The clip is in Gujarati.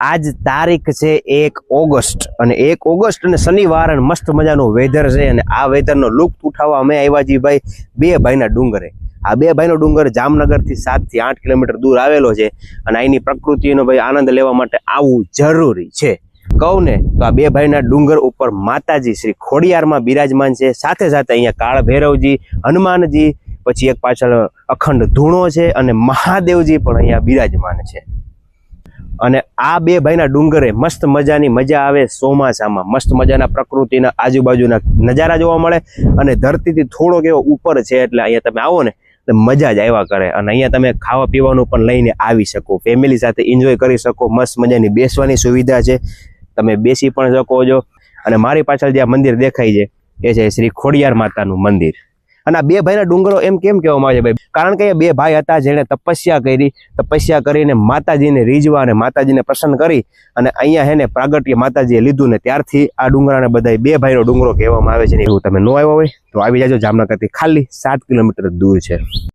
આજ તારીખ છે 1 ઓગસ્ટ અને 1 ઓગસ્ટ અને શનિવાર અને મસ્ત મજાનું વેધર છે અને આ વેધરનો લુપ્ત ઉઠાવવા અમે આવ્યા છીએ ભાઈ બે ભાઈના ડુંગરે. આ બે ભાઈનો ડુંગર જામનગરથી 7 થી 8 કિલોમીટર દૂર આવેલો છે અને અહીંની પ્રકૃતિનો ભાઈ આનંદ લેવા માટે આવવું જરૂરી છે. કહું ને તો આ બે ભાઈના ડુંગર ઉપર માતાજી શ્રી ખોડિયારમાં બિરાજમાન છે, સાથે સાથે અહીંયા કાળ ભૈરવજી, હનુમાનજી, પછી એક પાછળ અખંડ ધૂણો છે અને મહાદેવજી પણ અહીંયા બિરાજમાન છે. અને આ બે ભાઈના ડુંગરે મસ્ત મજાની મજા આવે ચોમાસામાં. મસ્ત મજાના પ્રકૃતિના આજુબાજુના નજારા જોવા મળે અને ધરતીથી થોડોક એવો ઉપર છે એટલે અહીંયા તમે આવો ને તો મજા જ આવ્યા કરે. અને અહીંયા તમે ખાવા પીવાનું પણ લઈને આવી શકો, ફેમિલી સાથે એન્જોય કરી શકો. મસ્ત મજાની બેસવાની સુવિધા છે, તમે બેસી પણ શકો છો. અને મારી પાછળ જે આ મંદિર દેખાય છે એ છે શ્રી ખોડિયાર માતાનું મંદિર. અને આ બે ભાઈના ડુંગરો એમ કેમ કહેવામાં આવે છે ભાઈ? કારણ કે એ બે ભાઈ હતા જેણે તપસ્યા કરીને માતાજીને રીઝવા અને માતાજીને પ્રસન્ન કરી અને અહીંયા હેને પ્રાગટ્ય માતાજીએ લીધું ને ત્યારથી આ ડુંગરાને બધા બે ભાઈનો ડુંગરો કહેવામાં આવે છે. એવું તમે ન આવ્યો હોય તો આવી જાજો, જામનગરથી ખાલી 7 કિલોમીટર દૂર છે.